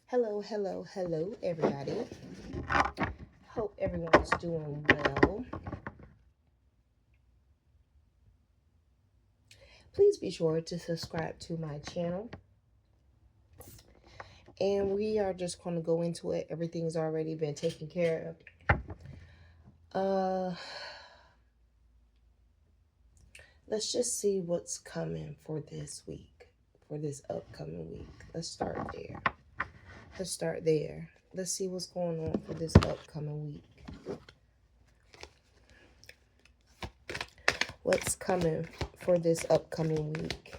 Hello, hello, hello, everybody. Hope everyone's doing well. Please be sure to subscribe to my channel. And we are just going to go into it. Everything's already been taken care of. Let's just see what's coming for this week, for this upcoming week. Let's start there. Let's see what's going on for this upcoming week. What's coming for this upcoming week?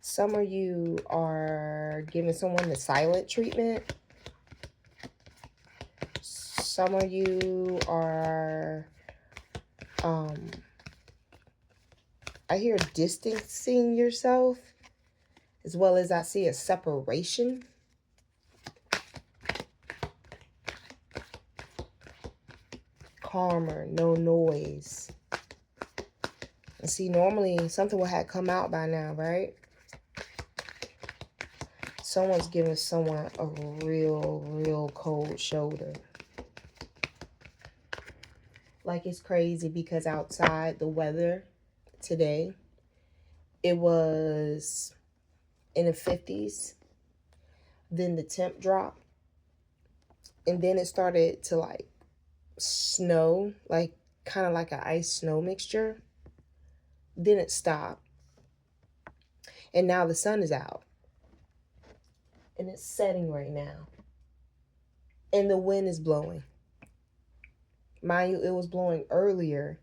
Some of you are giving someone the silent treatment. Some of you are, I hear distancing yourself, as well as I see a separation. Calmer, no noise. And see, normally something would have come out by now, right? Someone's giving someone a real cold shoulder. Like, it's crazy because outside the weather today, it was in the 50s. Then the temp dropped. And then it started to like snow, like kind of like an ice snow mixture. Then it stopped. And now the sun is out. And it's setting right now. And the wind is blowing. Mind you, it was blowing earlier.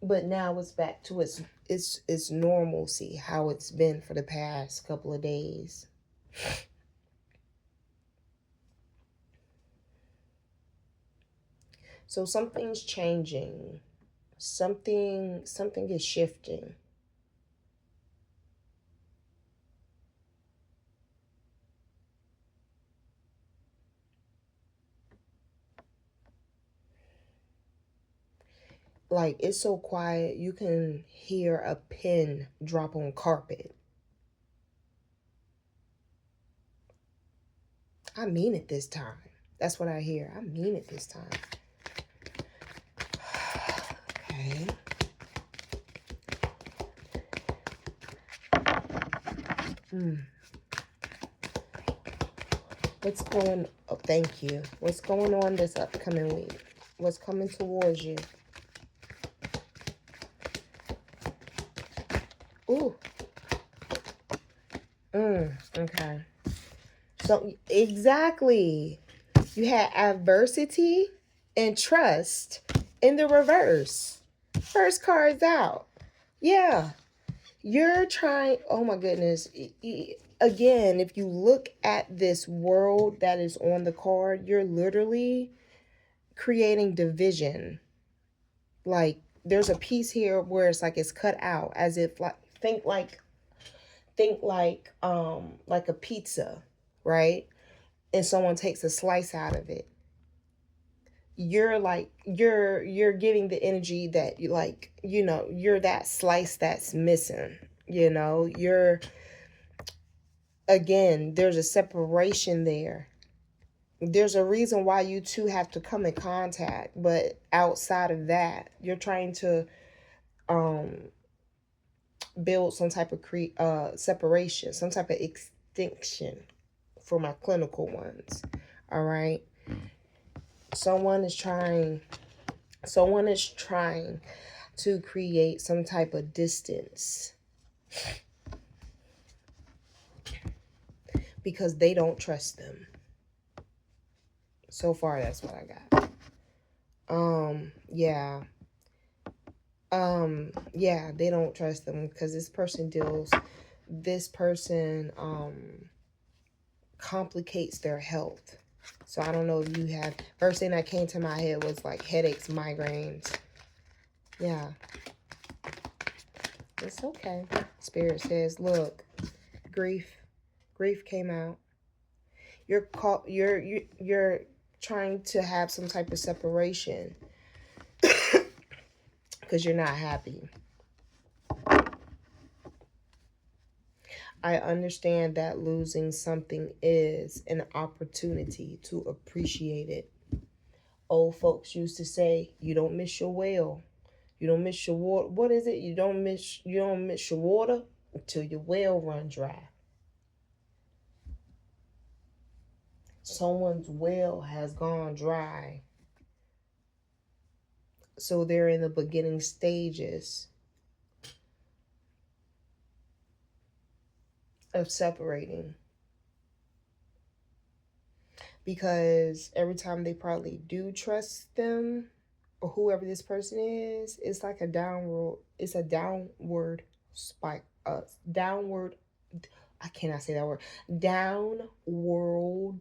But now it's back to its normalcy, how it's been for the past couple of days. So something's changing. Something is shifting. Like, it's so quiet, you can hear a pin drop on carpet. I mean it this time. That's what I hear. I mean it this time. Okay. What's going... Oh, thank you. What's going on this upcoming week? What's coming towards you? Ooh. Okay. So, exactly. You had adversity and trust in the reverse. First card's out. Yeah. You're trying... Oh, my goodness. Again, if you look at this world that is on the card, you're literally creating division. Like, there's a piece here where it's like it's cut out, as if like think like a pizza, right? And someone takes a slice out of it. You're like you're giving the energy that you like, you're that slice that's missing. You're, again, there's a separation there. There's a reason why you two have to come in contact, but outside of that, you're trying to build some type of separation, some type of extinction for my clinical ones. All right. Someone is trying to create some type of distance because they don't trust them. So far, that's what I got. Yeah, they don't trust them because this person complicates their health. So I don't know if you have... First thing that came to my head was like headaches, migraines. Yeah. It's okay. Spirit says, look, grief came out. You're trying to have some type of separation because you're not happy. I understand that losing something is an opportunity to appreciate it. Old folks used to say, you don't miss your well. You don't miss your water. What is it? You don't miss your water until your well run dry. Someone's well has gone dry. So they're in the beginning stages of separating. Because every time they probably do trust them or whoever this person is, it's like it's a downward spike. Downward, I cannot say that word. Downward,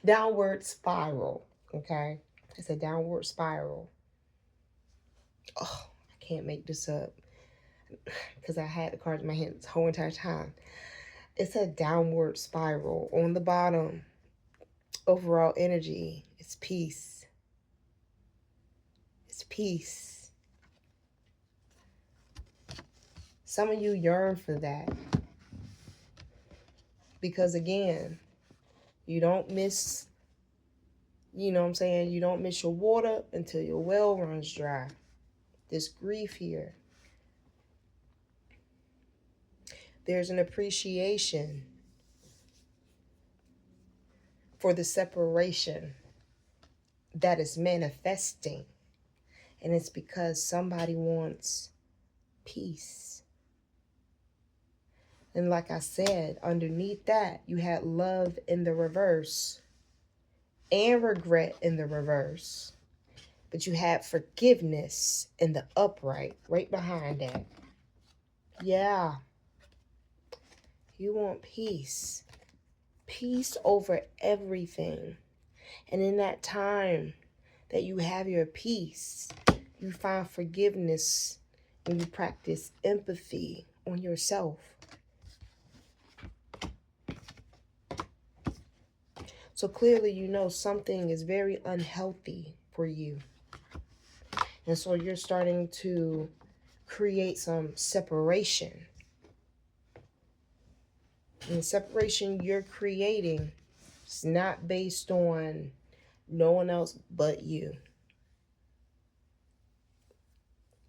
downward spiral. Okay, it's a downward spiral. Oh, I can't make this up because I had the cards in my hand this whole entire time. It's a downward spiral. On the bottom, overall energy, it's peace. It's peace. Some of you yearn for that. Because again, you don't miss, you know what I'm saying? You don't miss your water until your well runs dry. This grief here. There's an appreciation for the separation that is manifesting. And it's because somebody wants peace. And like I said, underneath that, you had love in the reverse and regret in the reverse. But you had forgiveness in the upright, right behind that. Yeah. You want peace. Peace over everything. And in that time that you have your peace, you find forgiveness and you practice empathy on yourself. So clearly you know something is very unhealthy for you. And so you're starting to create some separation. And the separation you're creating is not based on no one else but you.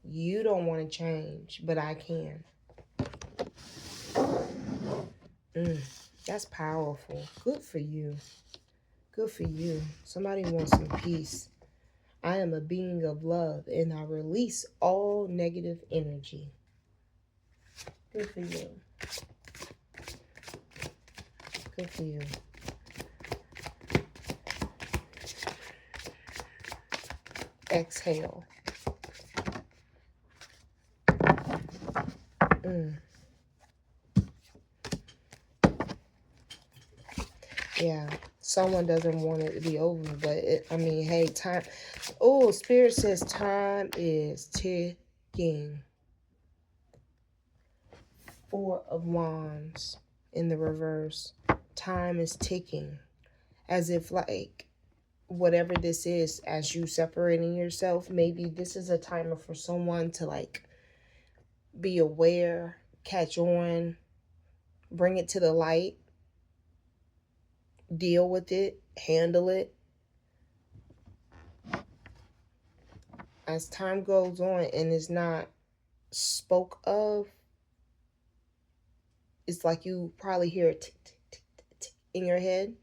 You don't want to change, but I can. That's powerful. Good for you. Good for you. Somebody wants some peace. I am a being of love and I release all negative energy. Good for you. Good for you. Exhale. Yeah, someone doesn't want it to be over, but hey, time. Oh, Spirit says time is ticking. 4 of Wands in the reverse. Time is ticking. As if like whatever this is, as you separating yourself, maybe this is a timer for someone to like be aware, catch on, bring it to the light, deal with it, handle it. As time goes on and it's not spoke of, it's like you probably hear it tick, tick, tick, tick, tick in your head.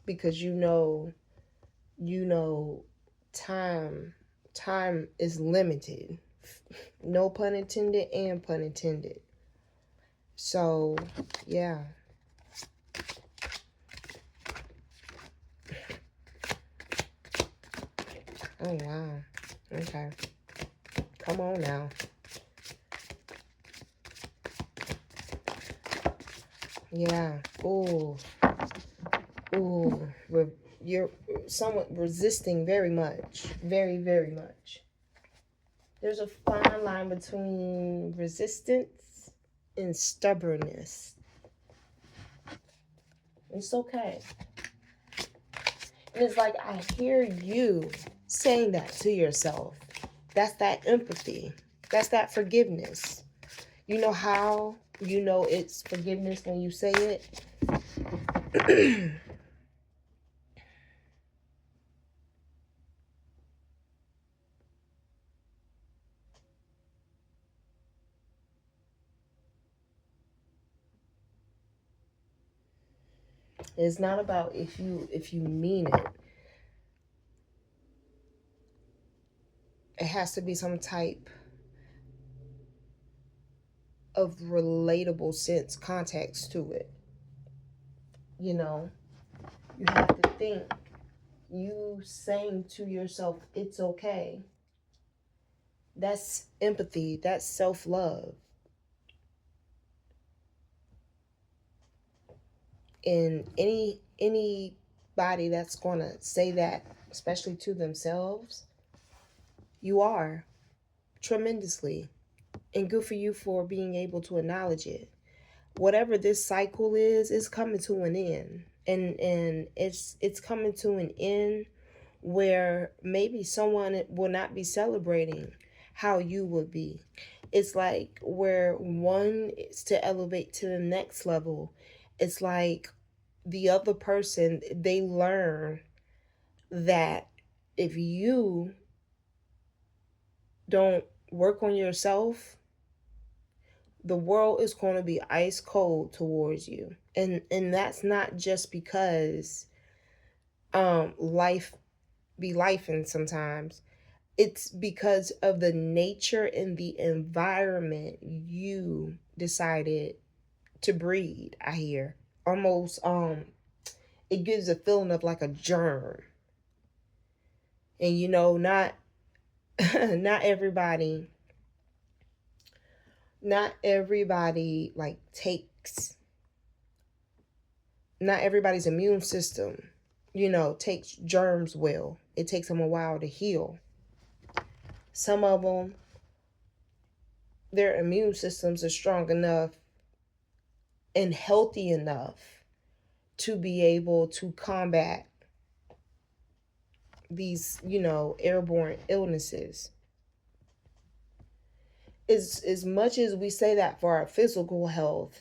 Because you know time is limited. No pun intended and pun intended. So, yeah. Oh, wow. Okay. Come on now. Yeah. Ooh. Ooh. You're somewhat resisting very much. Very, very much. There's a fine line between resistance and stubbornness. It's okay. And it's like I hear you saying that to yourself. That's that empathy. That's that forgiveness. You know how you know it's forgiveness when you say it? It's not about if you mean it. It has to be some type of relatable sense, context to it. You know, you have to think. You saying to yourself, it's okay. That's empathy. That's self love. And anybody that's gonna say that, especially to themselves, you are tremendously. And good for you for being able to acknowledge it. Whatever this cycle is coming to an end. And it's coming to an end where maybe someone will not be celebrating how you would be. It's like where one is to elevate to the next level. It's like the other person, they learn that if you don't work on yourself, the world is going to be ice cold towards you. And that's not just because life be life, and sometimes it's because of the nature and the environment you decided to breed. I hear almost it gives a feeling of like a germ. And not not everybody like takes, not everybody's immune system takes germs well. It takes them a while to heal. Some of them, their immune systems are strong enough and healthy enough to be able to combat these, airborne illnesses. As much as we say that for our physical health,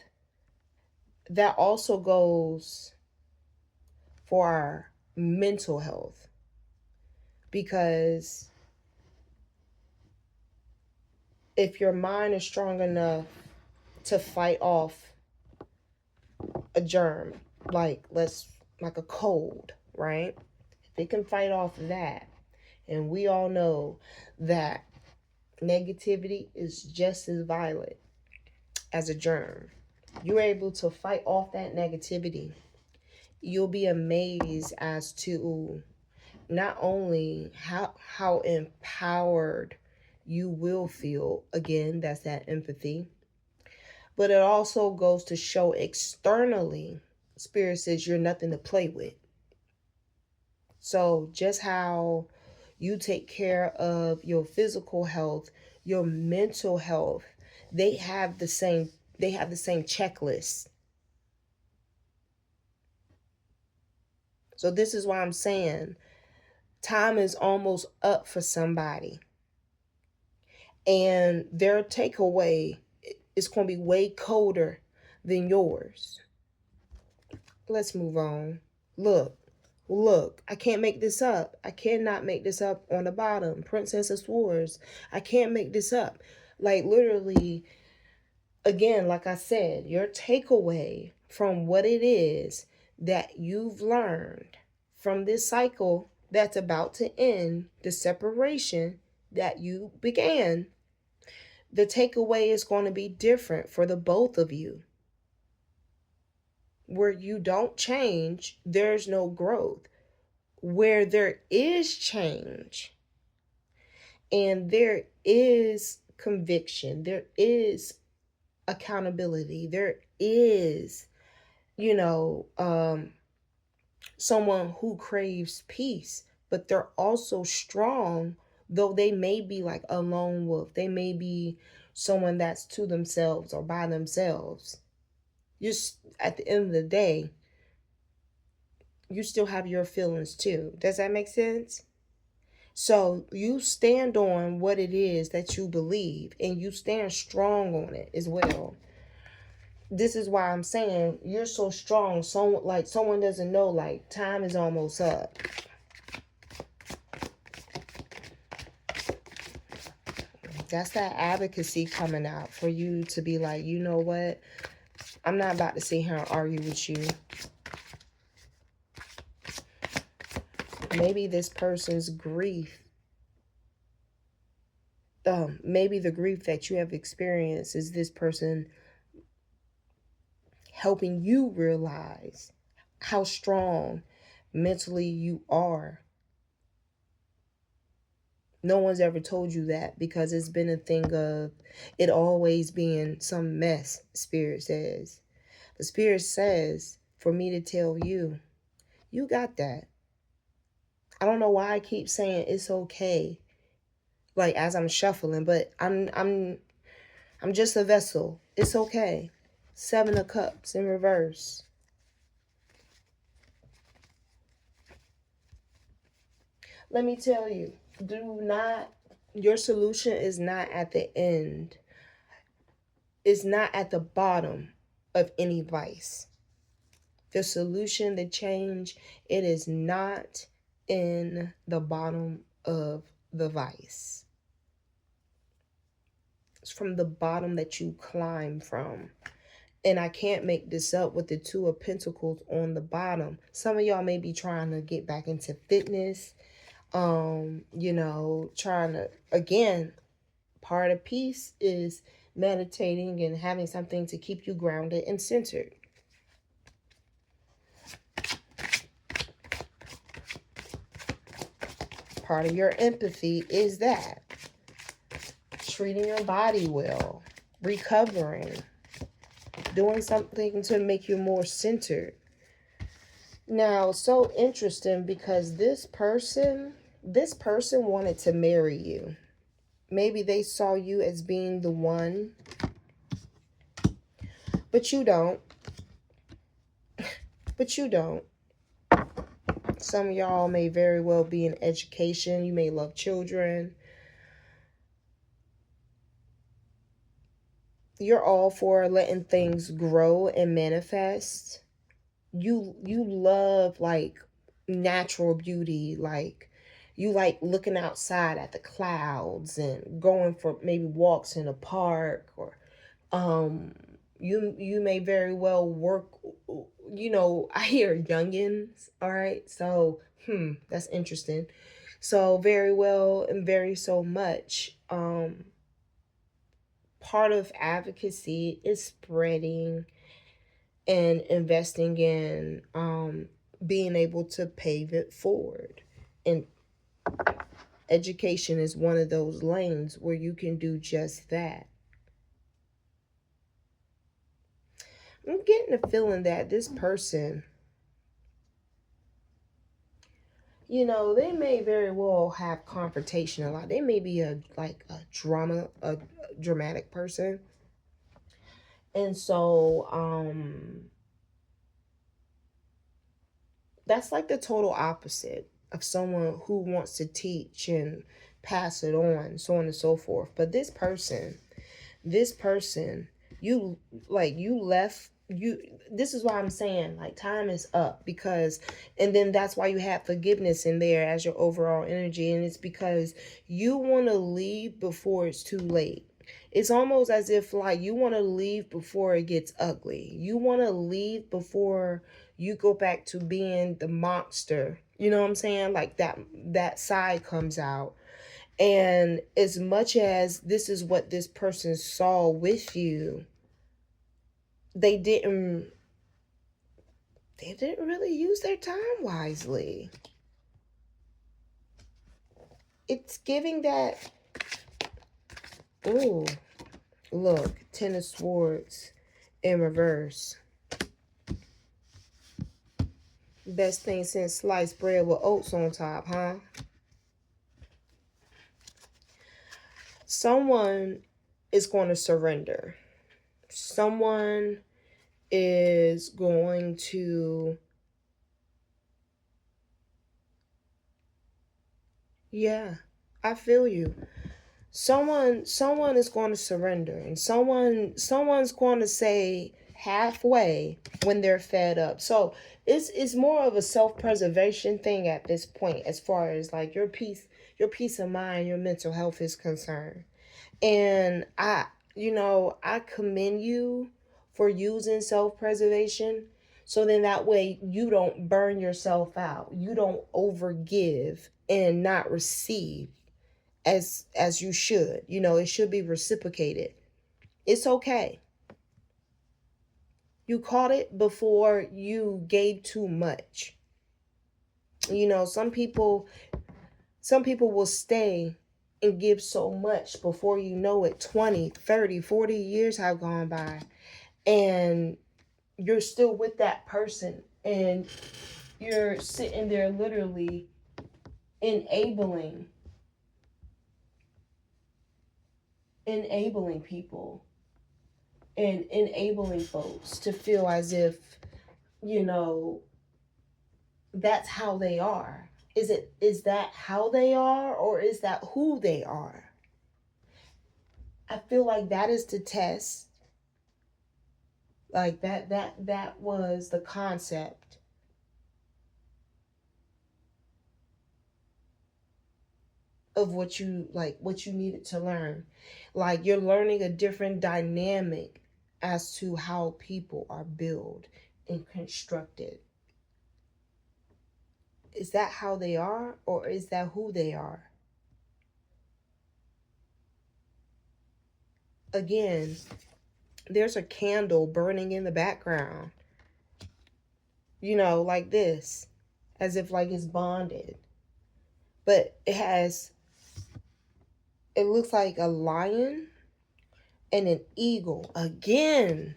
that also goes for our mental health. Because if your mind is strong enough to fight off a germ, like a cold, right? If it can fight off that, and we all know that negativity is just as violent as a germ. You're able to fight off that negativity. You'll be amazed as to not only how empowered you will feel. Again, that's that empathy. But it also goes to show externally, Spirit says you're nothing to play with. So just how you take care of your physical health, your mental health, they have the same checklist. So this is why I'm saying time is almost up for somebody. And their takeaway is going to be way colder than yours. Let's move on. Look, I can't make this up. I cannot make this up on the bottom. Princess of Swords. I can't make this up. Like literally, again, like I said, your takeaway from what it is that you've learned from this cycle that's about to end, the separation that you began, the takeaway is going to be different for the both of you. Where you don't change, there's no growth. Where there is change and there is conviction, there is accountability, there is, someone who craves peace, but they're also strong, though they may be like a lone wolf. They may be someone that's to themselves or by themselves. Just at the end of the day, you still have your feelings too. Does that make sense? So you stand on what it is that you believe, and you stand strong on it as well. This is why I'm saying you're so strong. So like someone doesn't know, like time is almost up. That's that advocacy coming out for you to be like, you know what? I'm not about to sit here and argue with you. Maybe this person's grief, maybe the grief that you have experienced is this person helping you realize how strong mentally you are. No one's ever told you that because it's been a thing of it always being some mess, Spirit says. The Spirit says for me to tell you, you got that. I don't know why I keep saying it's okay, like as I'm shuffling, but I'm just a vessel. It's okay. 7 of Cups in reverse. Let me tell you, your solution is not at the end. It's not at the bottom of any vice. The solution, the change, it is not in the bottom of the vice. It's from the bottom that you climb from. And I can't make this up with the 2 of Pentacles on the bottom. Some of y'all may be trying to get back into fitness. Trying to, again, part of peace is meditating and having something to keep you grounded and centered. Part of your empathy is that. Treating your body well, recovering, doing something to make you more centered. Now, so interesting because this person wanted to marry you. Maybe they saw you as being the one, but you don't. But you don't. Some of y'all may very well be in education. You may love children. You're all for letting things grow and manifest. You love like natural beauty, like you like looking outside at the clouds and going for maybe walks in a park, or you may very well work, I hear youngins, all right? So that's interesting. So very well and very so much part of advocacy is spreading and investing in being able to pave it forward. And education is one of those lanes where you can do just that. I'm getting a feeling that this person, they may very well have confrontation a lot. They may be a dramatic person. And so that's like the total opposite of someone who wants to teach and pass it on, so on and so forth. But this person, you left, this is why I'm saying like time is up, because, and then that's why you have forgiveness in there as your overall energy. And it's because you want to leave before it's too late. It's almost as if like you want to leave before it gets ugly. You want to leave before you go back to being the monster. You know what I'm saying? Like that side comes out. And as much as this is what this person saw with you, they didn't really use their time wisely. It's giving that, ooh, look, 10 of Swords in reverse. Best thing since sliced bread with oats on top, huh? Someone is going to surrender. Someone is going to, Yeah, I feel you. Someone is going to surrender, and someone's going to say halfway when they're fed up. So it's more of a self-preservation thing at this point, as far as like your peace of mind, your mental health is concerned. And I commend you for using self-preservation, so then that way you don't burn yourself out, you don't overgive and not receive as you should. It should be reciprocated. It's okay. You caught it before you gave too much. Some people will stay and give so much, before you know it 20, 30, 40 years have gone by, and you're still with that person, and you're sitting there literally enabling people and enabling folks to feel as if, you know, that's how they are. Is that how they are, or is that who they are? I feel like that is the test. Like that was the concept of what you needed to learn. Like, you're learning a different dynamic as to how people are built and constructed. Is that how they are, or is that who they are? Again, there's a candle burning in the background, like this, as if like it's bonded. But it looks like a lion and an eagle again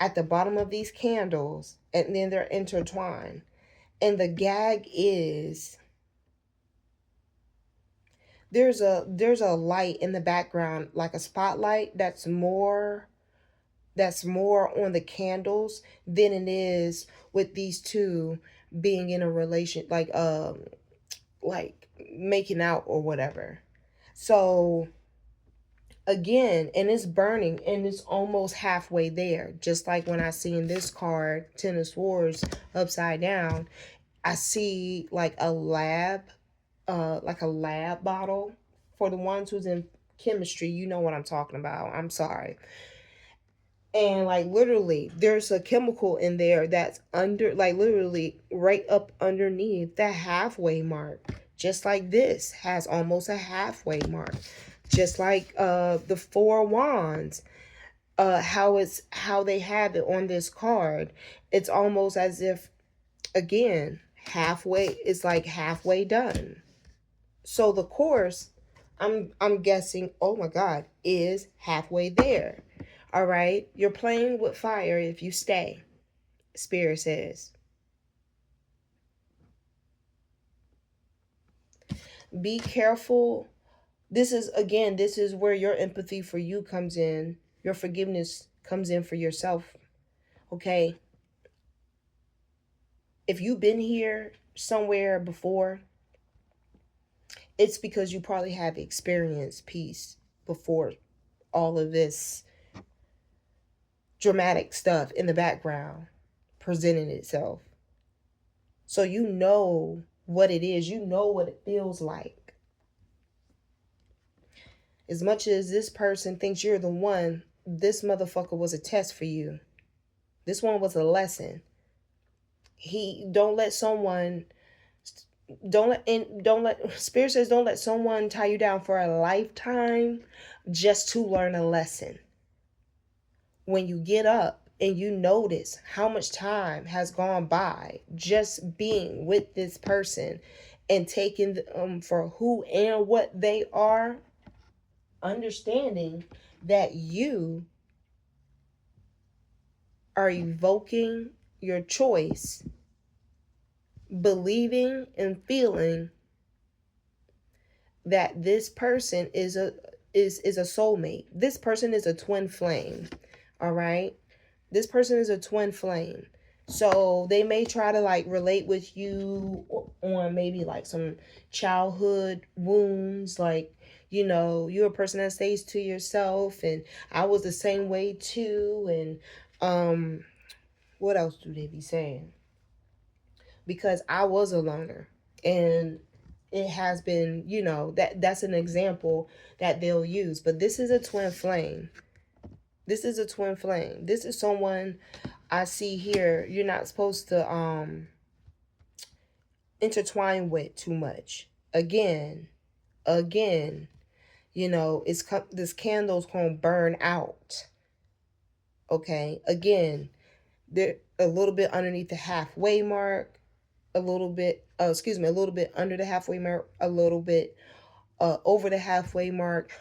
at the bottom of these candles, and then they're intertwined. And the gag is, there's a light in the background, like a spotlight, that's more on the candles than it is with these two being in a relation, like making out or whatever. So again, and it's burning, and it's almost halfway there. Just like when I seen this card, Ten of Swords, upside down, I see like a lab bottle. For the ones who's in chemistry, you know what I'm talking about. I'm sorry. And like literally there's a chemical in there that's under, like literally right up underneath the halfway mark, just like this has almost a halfway mark, just like the Four Wands, how they have it on this card. It's almost as if, again, halfway, it's like halfway done. So the course, I'm guessing, oh my God, is halfway there. All right, you're playing with fire if you stay, Spirit says. Be careful. This is where your empathy for you comes in. Your forgiveness comes in for yourself. Okay? If you've been here somewhere before, it's because you probably have experienced peace before all of this dramatic stuff in the background presenting itself. So you know what it is, you know what it feels like. As much as this person thinks you're the one, this motherfucker was a test for you. This one was a lesson. He don't let someone don't let Spirit says, don't let someone tie you down for a lifetime just to learn a lesson. When you get up and you notice how much time has gone by just being with this person and taking them for who and what they are, understanding that you are evoking your choice, believing and feeling that this person is a soulmate. This person is a twin flame. All right? This person is a twin flame. So they may try to like relate with you on maybe like some childhood wounds, like, you're a person that stays to yourself, and I was the same way too. And what else do they be saying? Because I was a loner, and it has been, that's an example that they'll use. But this is a twin flame. This is a twin flame. This is someone I see here you're not supposed to intertwine with too much. Again, this candle's gonna burn out. Okay, again, they're a little bit underneath the halfway mark, a little bit, a little bit under the halfway mark, a little bit over the halfway mark,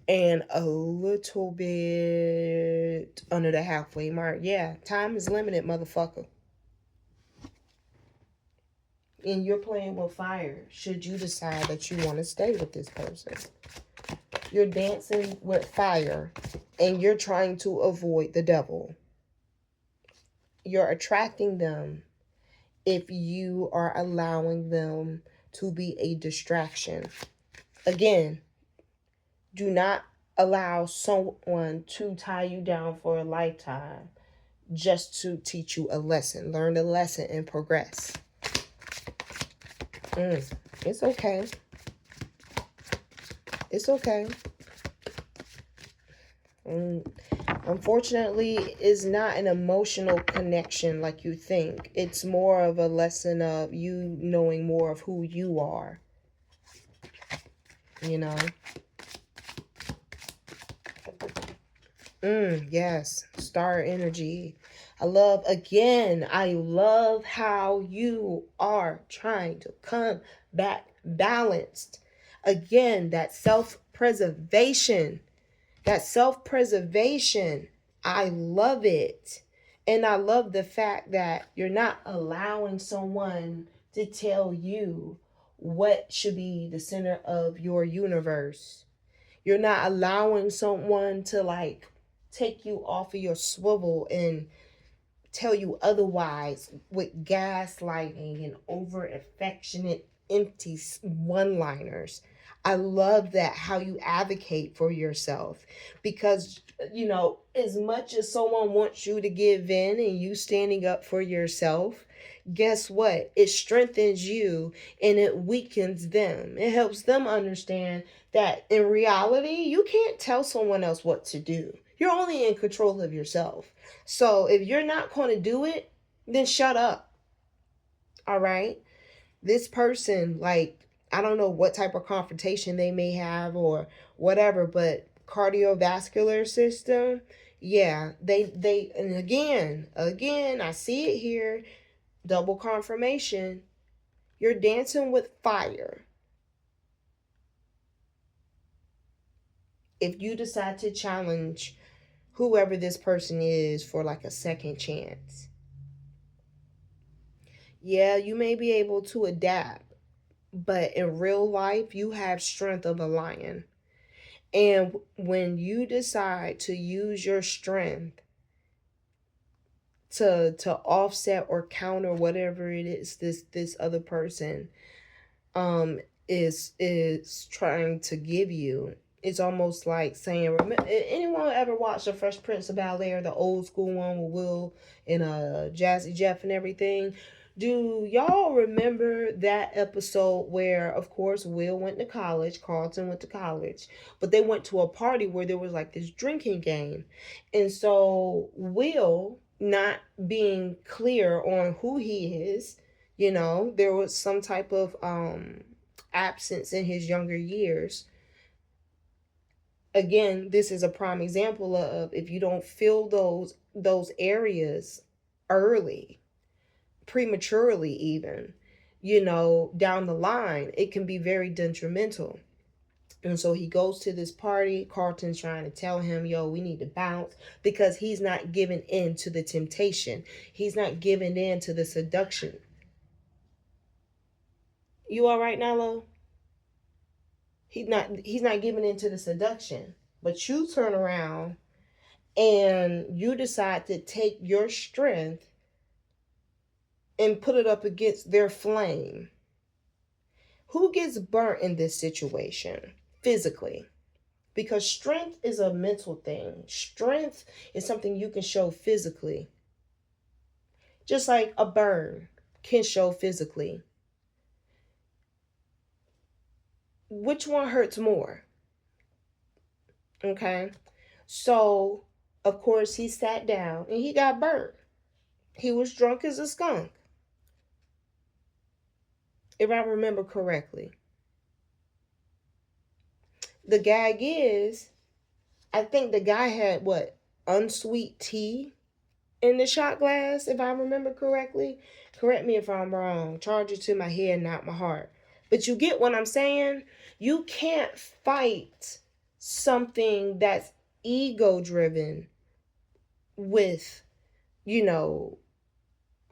and a little bit under the halfway mark. Yeah, time is limited, motherfucker. And you're playing with fire should you decide that you want to stay with this person. You're dancing with fire, and you're trying to avoid the devil. You're attracting them if you are allowing them to be a distraction. Again, do not allow someone to tie you down for a lifetime just to teach you a lesson. Learn the lesson and progress. It's okay. It's okay. Unfortunately, it's not an emotional connection like you think. It's more of a lesson of you knowing more of who you are. Yes, star energy. I love how you are trying to come back balanced. Again, that self-preservation. I love it. And I love the fact that you're not allowing someone to tell you what should be the center of your universe. You're not allowing someone to like take you off of your swivel and tell you otherwise with gaslighting and over affectionate empty one liners. I love that how you advocate for yourself, because as much as someone wants you to give in and you standing up for yourself, guess what? It strengthens you and it weakens them. It helps them understand that in reality, you can't tell someone else what to do. You're only in control of yourself. So if you're not going to do it, then shut up. All right? This person, like, I don't know what type of confrontation they may have or whatever, but cardiovascular system, yeah, they and again, I see it here, double confirmation. You're dancing with fire. If you decide to challenge whoever this person is for like a second chance, yeah, you may be able to adapt, but in real life, you have strength of a lion. And when you decide to use your strength to offset or counter whatever it is this other person is trying to give you, it's almost like saying, anyone ever watch the Fresh Prince of Bel-Air, the old school one with Will and Jazzy Jeff and everything? Do y'all remember that episode where, of course, Will went to college, Carlton went to college, but they went to a party where there was like this drinking game. And so Will, not being clear on who he is, there was some type of absence in his younger years. Again, this is a prime example of if you don't fill those areas early, prematurely even, down the line, it can be very detrimental. And so he goes to this party. Carlton's trying to tell him, yo, we need to bounce, because he's not giving in to the temptation. He's not giving in to the seduction. You all right, Nalo? He's not giving in to the seduction. But you turn around and you decide to take your strength and put it up against their flame. Who gets burnt in this situation? Physically. Because strength is a mental thing. Strength is something you can show physically. Just like a burn can show physically. Which one hurts more? Okay. So, of course, he sat down and he got burnt. He was drunk as a skunk, if I remember correctly. The gag is, I think the guy had what? Unsweet tea in the shot glass, if I remember correctly. Correct me if I'm wrong. Charge it to my head, not my heart. But you get what I'm saying? You can't fight something that's ego driven with, you know,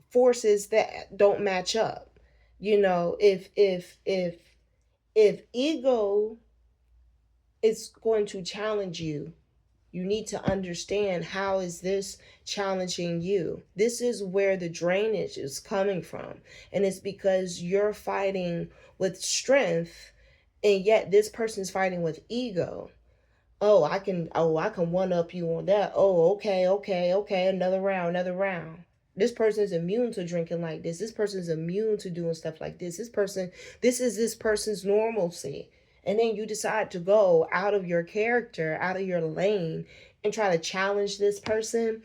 forces that don't match up. You know, if ego is going to challenge you, you need to understand, how is this challenging you? This is where the drainage is coming from. And it's because you're fighting with strength, and yet this person's fighting with ego. I can one up you on that. Oh, okay, another round. This person's immune to drinking like this. This person's immune to doing stuff like this. This is this person's normalcy. And then you decide to go out of your character, out of your lane, and try to challenge this person.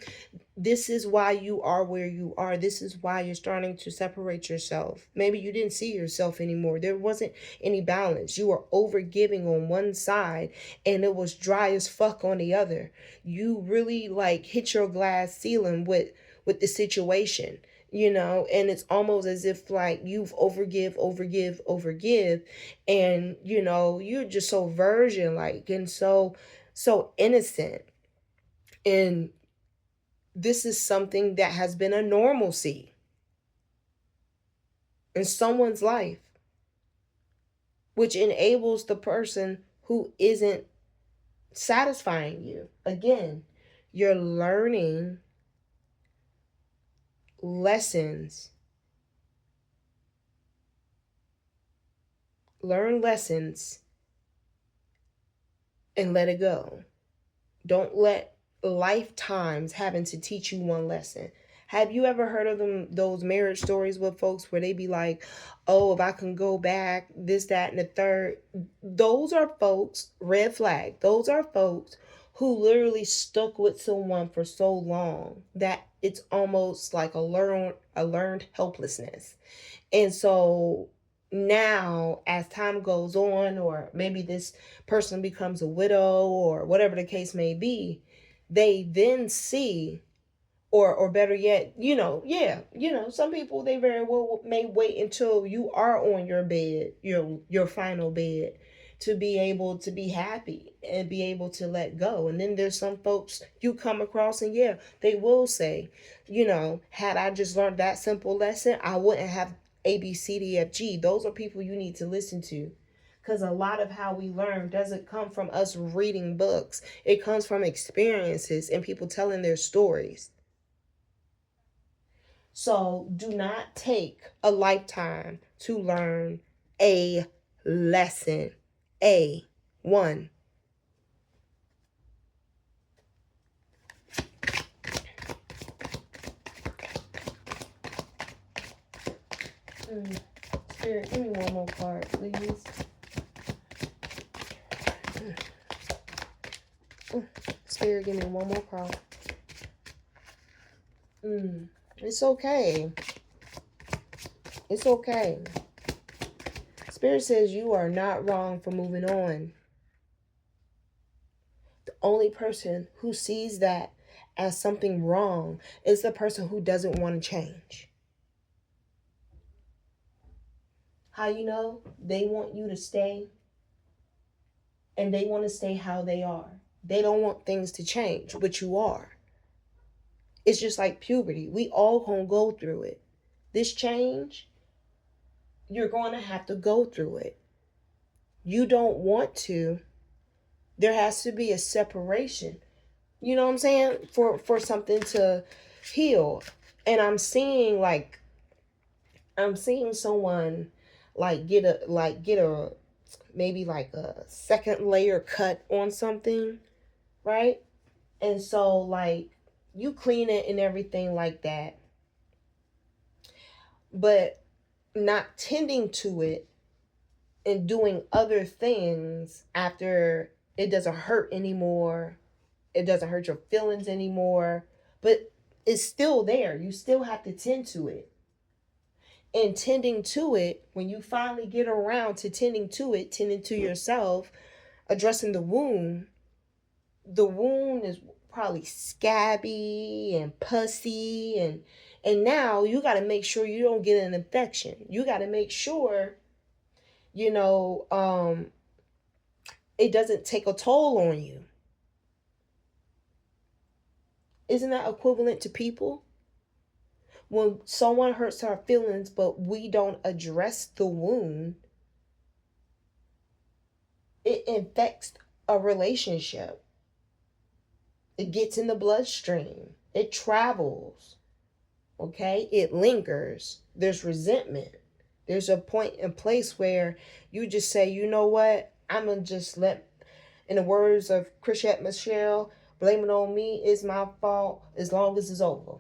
This is why you are where you are. This is why you're starting to separate yourself. Maybe you didn't see yourself anymore. There wasn't any balance. You were over giving on one side and it was dry as fuck on the other. You really like hit your glass ceiling with the situation, you know, and it's almost as if like you've overgive, and you know, you're just so virgin like, and so innocent. And this is something that has been a normalcy in someone's life, which enables the person who isn't satisfying you. Again, you're learning lessons. Learn lessons and let it go. Don't let lifetimes having to teach you one lesson. Have you ever heard of those marriage stories with folks where they be like, oh, if I can go back, this, that, and the third? Those are folks, red flag. Those are folks who literally stuck with someone for so long that it's almost like a learned helplessness. And so now, as time goes on, or maybe this person becomes a widow or whatever the case may be, they then see, or better yet, some people, they very well may wait until you are on your bed, your final bed, to be able to be happy and be able to let go. And then there's some folks you come across, and yeah, they will say, had I just learned that simple lesson, I wouldn't have A, B, C, D, F, G. Those are people you need to listen to. Because a lot of how we learn doesn't come from us reading books. It comes from experiences and people telling their stories. So do not take a lifetime to learn a lesson. One. Spirit, give me one more card, please. Spirit, give me one more card. It's okay. It's okay. Spirit says you are not wrong for moving on. The only person who sees that as something wrong is the person who doesn't want to change. How you know? They want you to stay, and they want to stay how they are. They don't want things to change, but you are. It's just like puberty. We all gonna go through it. This change, you're going to have to go through it. You don't want to. There has to be a separation. You know what I'm saying? For something to heal. And I'm seeing like I'm seeing someone like get a maybe like a second layer cut on something, right? And so like you clean it and everything like that, but not tending to it and doing other things after it doesn't hurt anymore. It doesn't hurt your feelings anymore, but it's still there. You still have to tend to it. And tending to it, when you finally get around to tending to it, tending to yourself, addressing the wound is probably scabby and pussy, and now you got to make sure you don't get an infection. You got to make sure, you know, it doesn't take a toll on you. Isn't that equivalent to people? When someone hurts our feelings, but we don't address the wound, it infects a relationship. It gets in the bloodstream. It travels. Okay? It lingers. There's resentment. There's a point and place where you just say, you know what? I'm going to just let, in the words of Chrisette Michelle, blame it on me. It's my fault as long as it's over.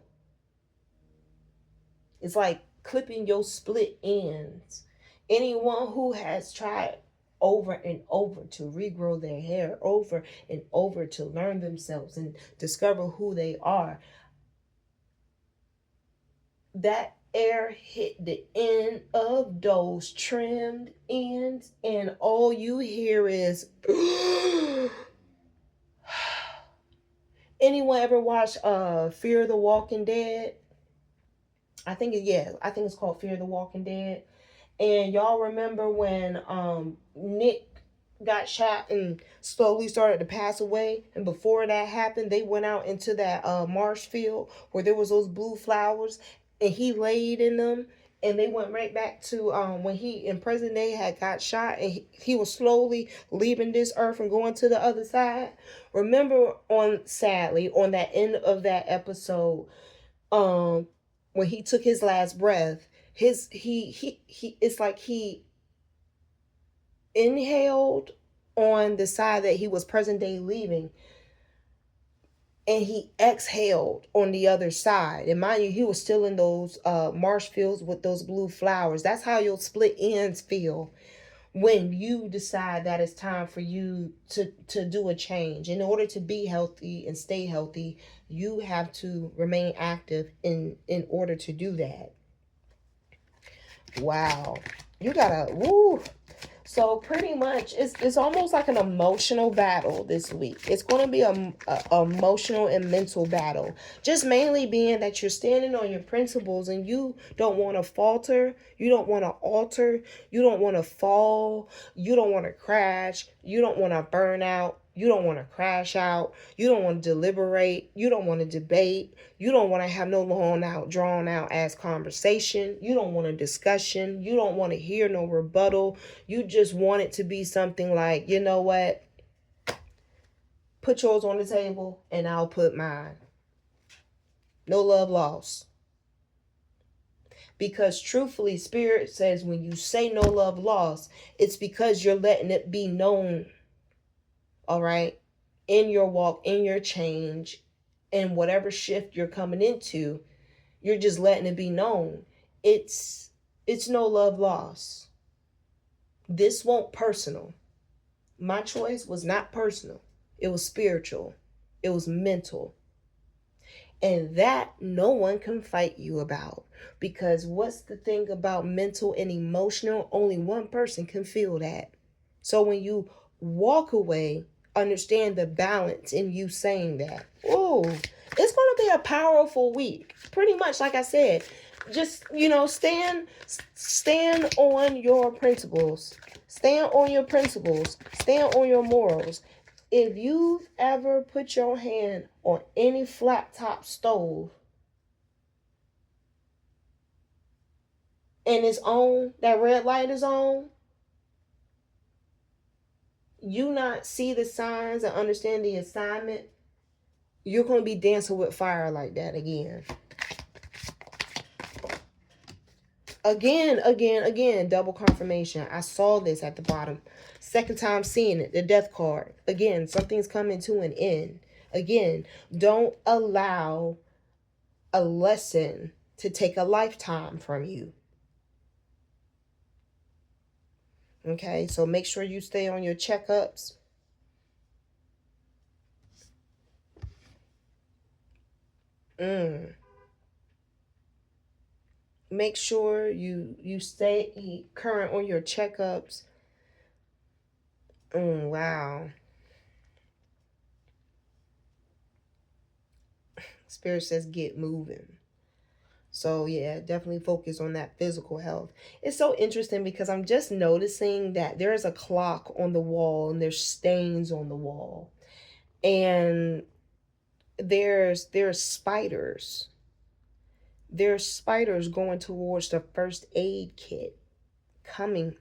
It's like clipping your split ends. Anyone who has tried over and over to regrow their hair, over and over to learn themselves and discover who they are, that air hit the end of those trimmed ends, and all you hear is anyone ever watch Fear the Walking Dead? I think it's called Fear the Walking Dead. And y'all remember when Nick got shot and slowly started to pass away, and before that happened, they went out into that marsh field where there was those blue flowers, and he laid in them, and they went right back to when he in present day had got shot, and he was slowly leaving this earth and going to the other side. Remember, sadly on that end of that episode, when he took his last breath, he it's like he inhaled on the side that he was present day leaving, and he exhaled on the other side. And mind you, he was still in those marsh fields with those blue flowers. That's how your split ends feel when you decide that it's time for you to do a change. In order to be healthy and stay healthy, you have to remain active in order to do that. Wow. You gotta, woo. So pretty much it's almost like an emotional battle this week. It's going to be a emotional and mental battle. Just mainly being that you're standing on your principles and you don't want to falter. You don't want to alter. You don't want to fall. You don't want to crash. You don't want to burn out. You don't want to crash out. You don't want to deliberate. You don't want to debate. You don't want to have no drawn out ass conversation. You don't want a discussion. You don't want to hear no rebuttal. You just want it to be something like, you know what? Put yours on the table and I'll put mine. No love lost. Because truthfully, Spirit says when you say no love lost, it's because you're letting it be known. All right, in your walk, in your change, in whatever shift you're coming into, you're just letting it be known. It's no love lost. This won't personal. My choice was not personal. It was spiritual. It was mental. And that no one can fight you about. Because what's the thing about mental and emotional? Only one person can feel that. So when you walk away, understand the balance in you saying that. Oh, it's going to be a powerful week. Pretty much, like I said, just, stand on your principles. Stand on your principles. Stand on your morals. If you've ever put your hand on any flat top stove and it's on, that red light is on, you not see the signs and understand the assignment, you're going to be dancing with fire like that again. Again, double confirmation. I saw this at the bottom. Second time seeing it, the death card. Again, something's coming to an end. Again, don't allow a lesson to take a lifetime from you. Okay, so make sure you stay on your checkups. Make sure you stay current on your checkups. Wow. Spirit says get moving. So yeah, definitely focus on that physical health. It's so interesting because I'm just noticing that there is a clock on the wall and there's stains on the wall. And there's spiders. There's spiders going towards the first aid kit coming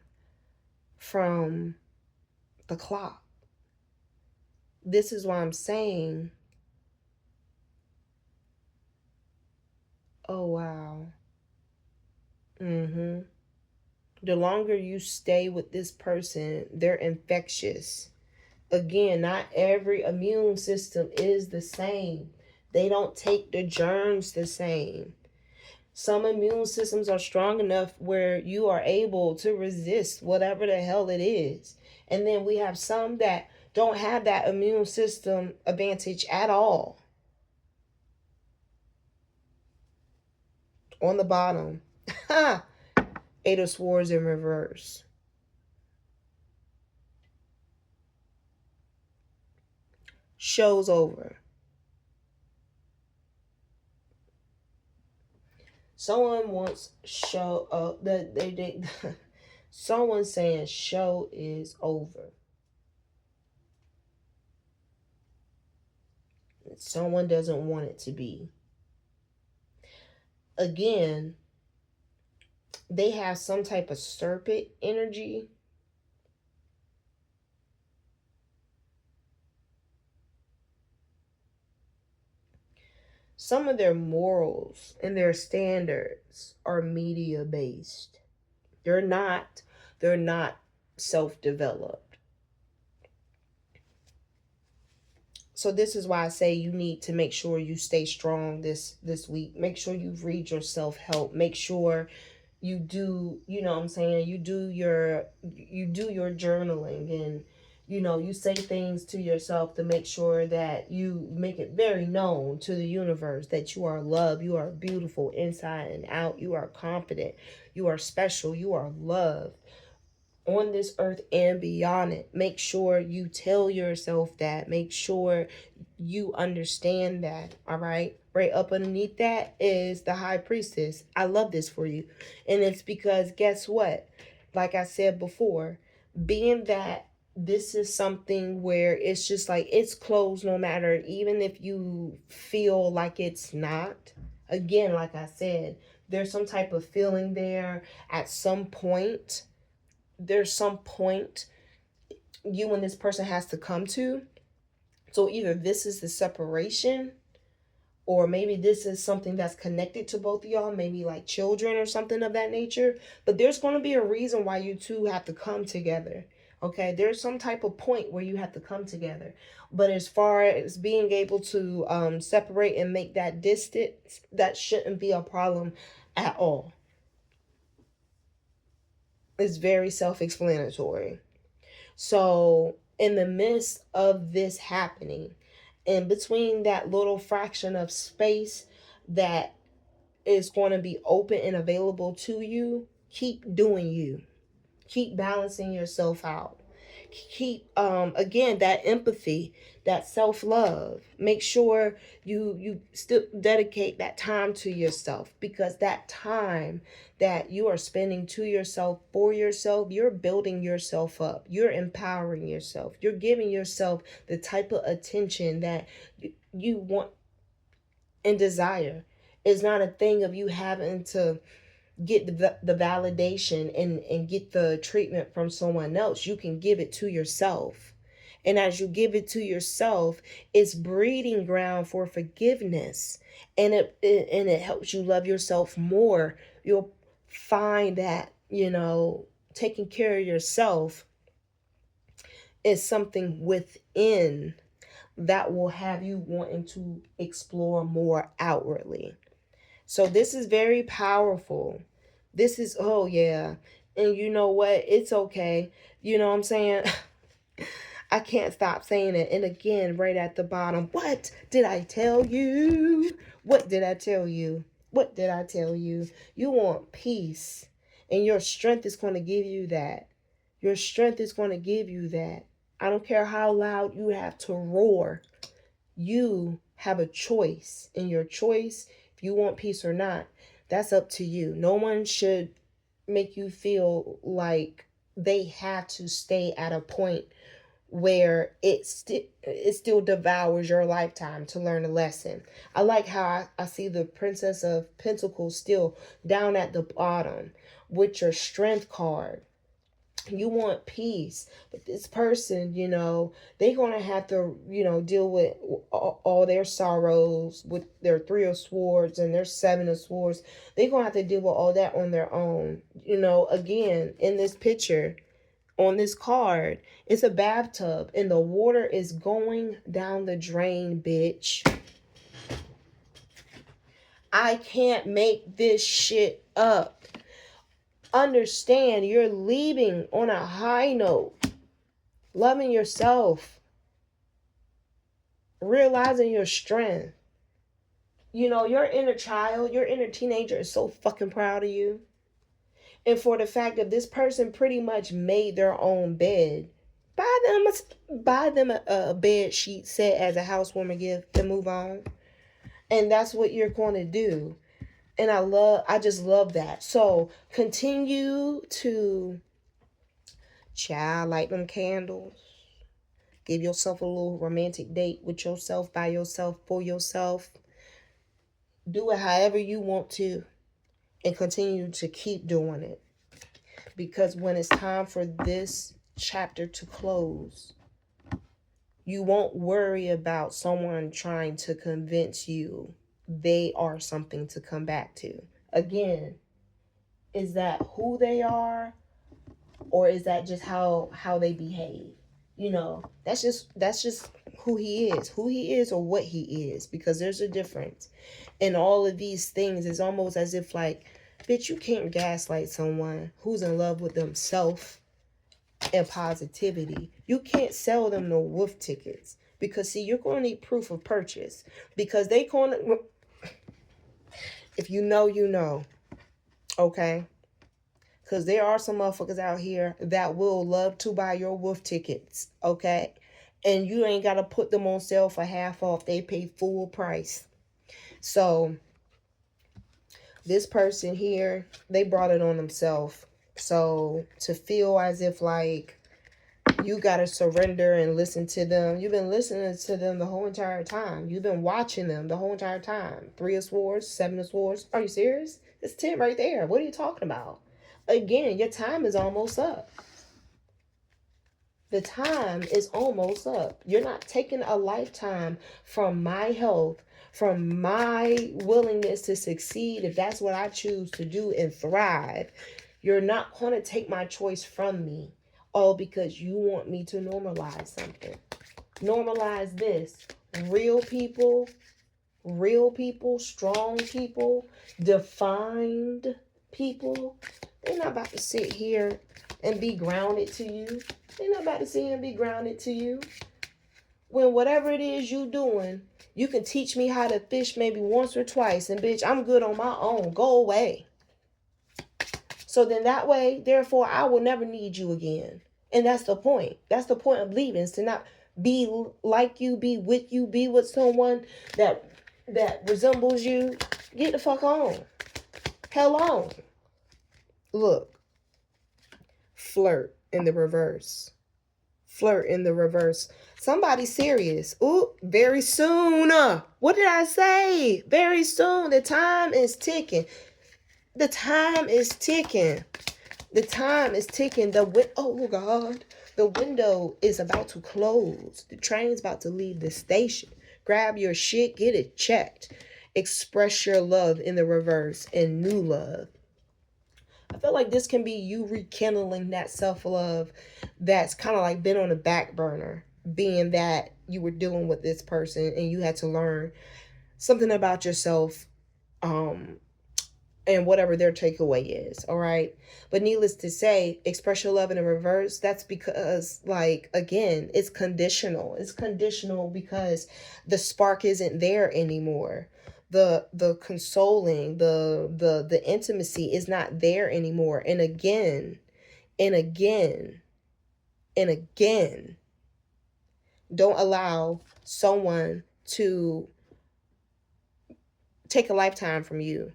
from the clock. This is why I'm saying, oh wow. The longer you stay with this person, they're infectious. Again, not every immune system is the same. They don't take the germs the same. Some immune systems are strong enough where you are able to resist whatever the hell it is. And then we have some that don't have that immune system advantage at all. On the bottom, Eight of Swords in reverse. Show's over. Someone wants show they someone saying show is over. Someone doesn't want it to be. Again, they have some type of serpent energy. Some of their morals and their standards are media based. They're not self-developed. So this is why I say you need to make sure you stay strong this week. Make sure you read your self-help. Make sure you do, you know what I'm saying, you do your journaling, and you say things to yourself to make sure that you make it very known to the universe that you are loved, you are beautiful inside and out, you are confident, you are special, you are loved on this earth and beyond it. Make sure you tell yourself that. Make sure you understand that. All right. Right up underneath that is the High Priestess. I love this for you. And it's because guess what? Like I said before, being that this is something where it's just like it's closed no matter, even if you feel like it's not. Again, like I said, there's some type of feeling there at some point. There's some point you and this person has to come to. So either this is the separation, or maybe this is something that's connected to both of y'all, maybe like children or something of that nature. But there's going to be a reason why you two have to come together. Okay, there's some type of point where you have to come together. But as far as being able to separate and make that distance, that shouldn't be a problem at all. It's very self-explanatory. So in the midst of this happening, in between that little fraction of space that is going to be open and available to you, keep doing you. Keep balancing yourself out. Keep again that empathy, that self-love. Make sure you still dedicate that time to yourself, because that time that you are spending to yourself, for yourself, you're building yourself up, you're empowering yourself, you're giving yourself the type of attention that you want and desire. It's not a thing of you having to get the validation and get the treatment from someone else. You can give it to yourself. And as you give it to yourself, it's breeding ground for forgiveness. And it helps you love yourself more. You'll find that, taking care of yourself is something within that will have you wanting to explore more outwardly. So this is very powerful. This is, oh yeah. And you know what? It's okay. You know what I'm saying? I can't stop saying it. And again, right at the bottom, what did I tell you? What did I tell you? What did I tell you? You want peace. And your strength is going to give you that. Your strength is going to give you that. I don't care how loud you have to roar. You have a choice. And your choice, if you want peace or not, that's up to you. No one should make you feel like they have to stay at a point where it still devours your lifetime to learn a lesson. I like how I see the Princess of Pentacles still down at the bottom with your strength card. You want peace, but this person, they're going to have to, deal with all their sorrows with their Three of Swords and their Seven of Swords. They're going to have to deal with all that on their own. Again, in this picture, on this card, it's a bathtub and the water is going down the drain, bitch. I can't make this shit up. Understand, you're leaving on a high note. Loving yourself. Realizing your strength. Your inner child, your inner teenager is so fucking proud of you. And for the fact that this person pretty much made their own bed. Buy them a bed sheet set as a housewarming gift and move on. And that's what you're going to do. And I just love that. So continue to light them candles. Give yourself a little romantic date with yourself, by yourself, for yourself. Do it however you want to. And continue to keep doing it. Because when it's time for this chapter to close, you won't worry about someone trying to convince you they are something to come back to. Again, is that who they are, or is that just how they behave? That's just who he is, or what he is, because there's a difference. And all of these things is almost as if like, bitch, you can't gaslight someone who's in love with themselves and positivity. You can't sell them no wolf tickets, because see, you're going to need proof of purchase, because they going to, if you know, okay? Because there are some motherfuckers out here that will love to buy your wolf tickets, okay? And you ain't got to put them on sale for half off. They pay full price. So this person here, they brought it on themselves. So to feel as if like you got to surrender and listen to them. You've been listening to them the whole entire time. You've been watching them the whole entire time. Three of Swords, Seven of Swords. Are you serious? It's 10 right there. What are you talking about? Again, your time is almost up. The time is almost up. You're not taking a lifetime from my health, from my willingness to succeed, if that's what I choose to do and thrive. You're not going to take my choice from me, all because you want me to normalize something. Normalize this. Real people, strong people, defined people, they're not about to sit here and be grounded to you. They're not about to sit here and be grounded to you. When whatever it is you doing, you can teach me how to fish maybe once or twice, and bitch, I'm good on my own. Go away. So then that way, therefore, I will never need you again. And that's the point. That's the point of leaving, is to not be like you, be with someone that resembles you. Get the fuck on. Hell on. Look. Flirt in the reverse. Flirt in the reverse. Somebody serious. Ooh, very soon. What did I say? Very soon. The time is ticking. The time is ticking. The time is ticking. Oh God. The window is about to close. The train's about to leave the station. Grab your shit. Get it checked. Express your love in the reverse and new love. I feel like this can be you rekindling that self-love that's kind of like been on the back burner, being that you were dealing with this person and you had to learn something about yourself, um and whatever their takeaway is. All right. But needless to say, express your love in a reverse. That's because, like, again, it's conditional. It's conditional because the spark isn't there anymore. The consoling, the intimacy is not there anymore. And again, and again, and again, don't allow someone to take a lifetime from you.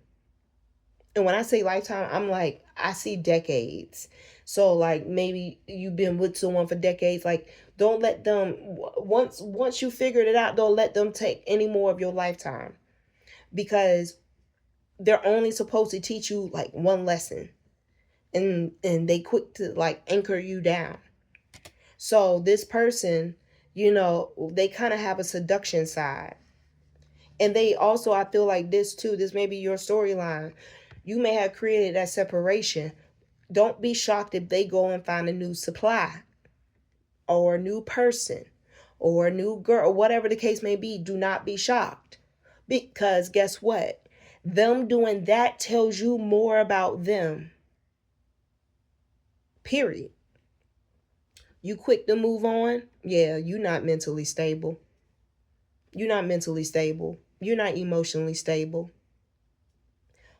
And when I say lifetime, I'm like, I see decades. So like maybe you've been with someone for decades. Like, don't let them, once you figured it out, don't let them take any more of your lifetime, because they're only supposed to teach you like one lesson, and they quick to like anchor you down. So this person, they kind of have a seduction side. And they also, I feel like this too, this may be your storyline. You may have created that separation. Don't be shocked if they go and find a new supply or a new person or a new girl or whatever the case may be. Do not be shocked, because guess what? Them doing that tells you more about them. Period. You quick to move on? Yeah, you're not mentally stable. You're not mentally stable. You're not emotionally stable.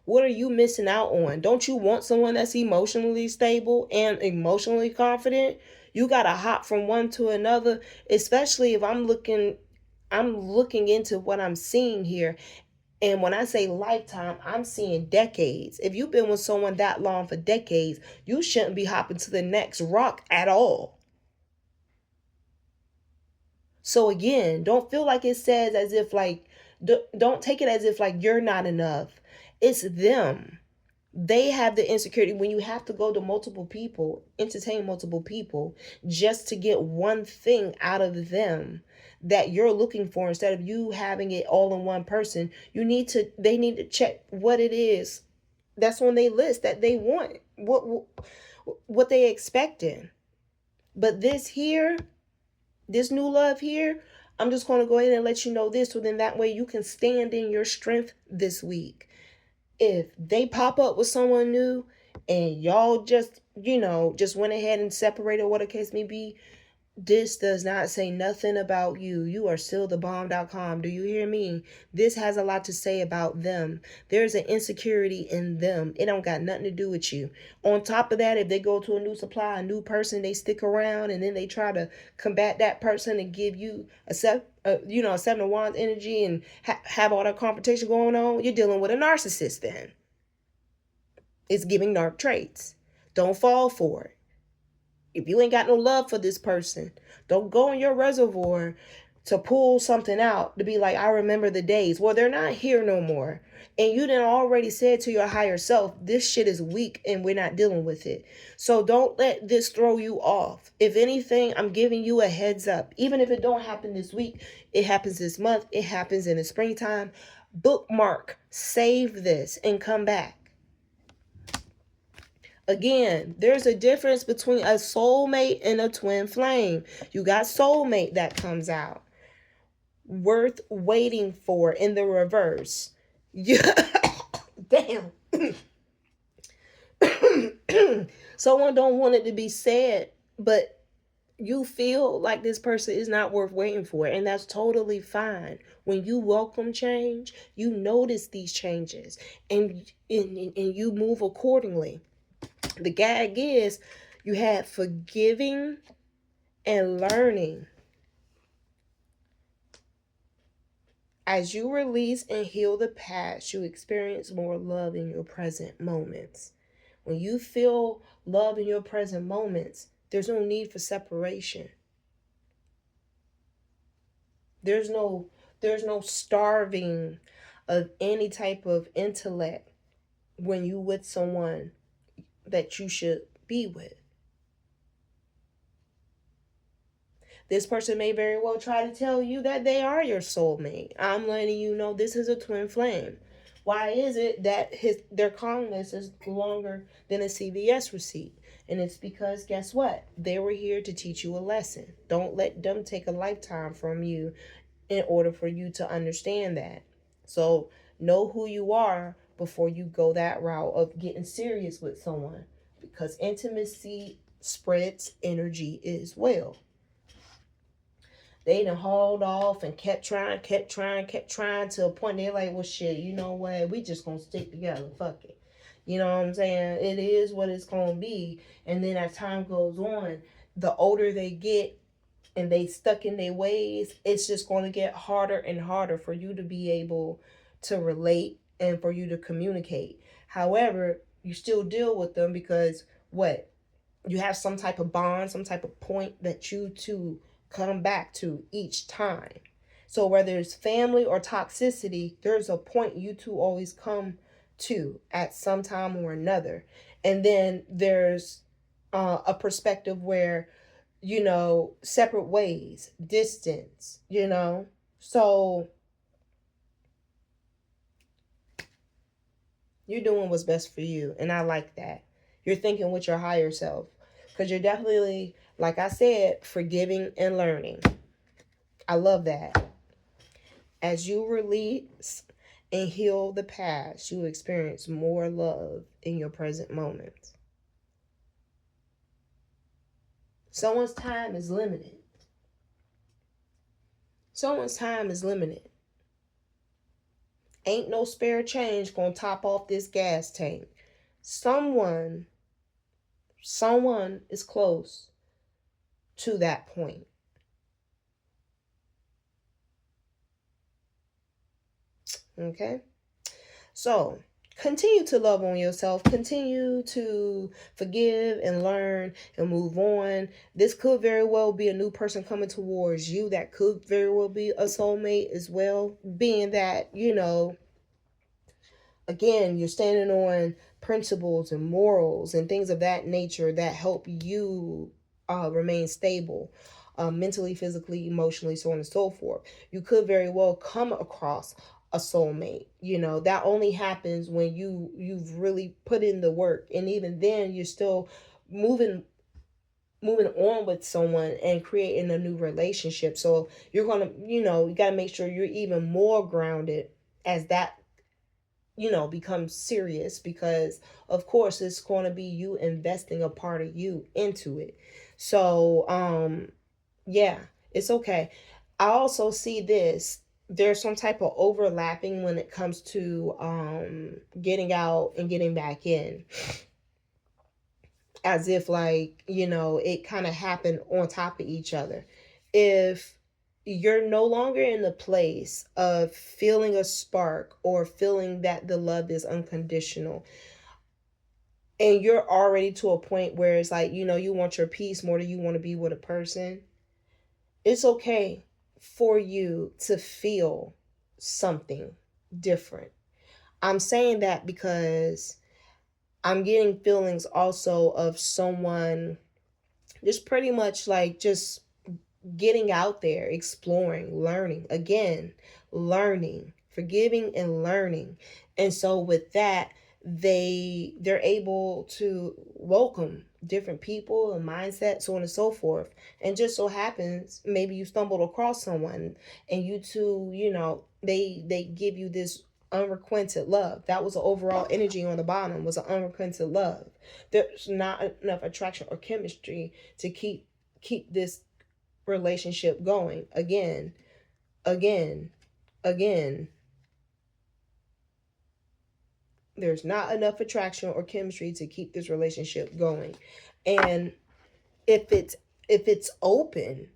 What are you missing out on? Don't you want someone that's emotionally stable and emotionally confident? You got to hop from one to another, especially if I'm looking into what I'm seeing here. And when I say lifetime, I'm seeing decades. If you've been with someone that long for decades, you shouldn't be hopping to the next rock at all. So again, don't feel like it says as if like, don't take it as if like you're not enough. It's them. They have the insecurity when you have to go to multiple people, entertain multiple people, just to get one thing out of them that you're looking for, instead of you having it all in one person. They need to check what it is that's on their list that they want, what they expecting. But this new love here, I'm just going to go ahead and let you know this, so then that way you can stand in your strength this week. If they pop up with someone new and y'all just went ahead and separated, what a case may be, this does not say nothing about you. You are still the bomb.com. Do you hear me? This has a lot to say about them. There's an insecurity in them. It don't got nothing to do with you. On top of that, if they go to a new supply, a new person, they stick around and then they try to combat that person and give you a seven of wands energy and have all that confrontation going on, you're dealing with a narcissist then. It's giving narc traits. Don't fall for it. If you ain't got no love for this person, don't go in your reservoir to pull something out to be like, I remember the days. Well, they're not here no more. And you done already said to your higher self, this shit is weak and we're not dealing with it. So don't let this throw you off. If anything, I'm giving you a heads up. Even if it don't happen this week, it happens this month, it happens in the springtime. Bookmark, save this, and come back. Again, there's a difference between a soulmate and a twin flame. You got soulmate that comes out. Worth waiting for in the reverse. Yeah. Damn. Someone don't want it to be said, but you feel like this person is not worth waiting for, and that's totally fine. When you welcome change, you notice these changes, and you move accordingly. The gag is you had forgiving and learning. As you release and heal the past, you experience more love in your present moments. When you feel love in your present moments, there's no need for separation. There's no starving of any type of intellect when you with someone that you should be with. This person may very well try to tell you that they are your soulmate. I'm letting you know this is a twin flame. Why is it that their calmness is longer than a CVS receipt? And it's because guess what? They were here to teach you a lesson. Don't let them take a lifetime from you in order for you to understand that. So know who you are before you go that route of getting serious with someone, because intimacy spreads energy as well. They done hauled off and kept trying to a point they're like, well, shit, you know what? We just gonna stick together. Fuck it. You know what I'm saying? It is what it's gonna be. And then as time goes on, the older they get and they stuck in their ways, it's just going to get harder and harder for you to be able to relate and for you to communicate. However, you still deal with them because what? You have some type of bond, some type of point that you two come back to each time. So whether it's family or toxicity, there's a point you two always come to at some time or another. And then there's a perspective where, separate ways, distance. So you're doing what's best for you. And I like that. You're thinking with your higher self. Because you're definitely, like I said, forgiving and learning. I love that. As you release and heal the past, you experience more love in your present moment. Someone's time is limited. Someone's time is limited. Ain't no spare change gonna top off this gas tank. Someone is close to that point. Okay? So, continue to love on yourself. Continue to forgive and learn and move on. This could very well be a new person coming towards you. That could very well be a soulmate as well. Being that, again, you're standing on principles and morals and things of that nature that help you remain stable, mentally, physically, emotionally, so on and so forth. You could very well come across a soulmate. That only happens when you've really put in the work, and even then you're still moving on with someone and creating a new relationship. So you're gonna, you got to make sure you're even more grounded as that becomes serious, because of course it's going to be you investing a part of you into it. So yeah, it's okay. I also see this, there's some type of overlapping when it comes to getting out and getting back in, as if like it kind of happened on top of each other. If you're no longer in the place of feeling a spark or feeling that the love is unconditional, and you're already to a point where it's like you want your peace more than you want to be with a person, it's okay for you to feel something different. I'm saying that because I'm getting feelings also of someone just pretty much like just getting out there, exploring, learning, again, learning, forgiving and learning. And so with that, they're able to welcome different people and mindsets, so on and so forth. And just so happens maybe you stumbled across someone and you two, they give you this unrequited love. That was the overall energy on the bottom, was an unrequited love. There's not enough attraction or chemistry to keep this relationship going. Again, again, there's not enough attraction or chemistry to keep this relationship going. And if it's open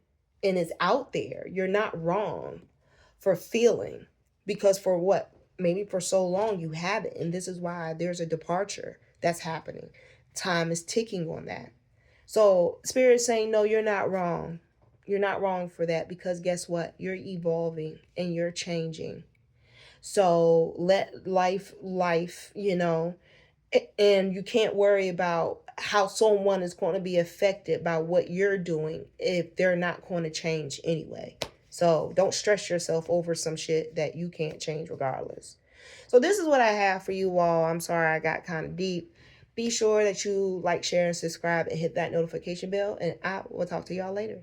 and it's out there, you're not wrong for feeling, because for what, maybe for so long you haven't, and this is why there's a departure that's happening. Time is ticking on that. So spirit's saying, no, you're not wrong. You're not wrong for that, because guess what? You're evolving and you're changing. So let life, and you can't worry about how someone is going to be affected by what you're doing if they're not going to change anyway. So don't stress yourself over some shit that you can't change regardless. So this is what I have for you all. I'm sorry I got kind of deep. Be sure that you like, share, and subscribe and hit that notification bell. And I will talk to y'all later.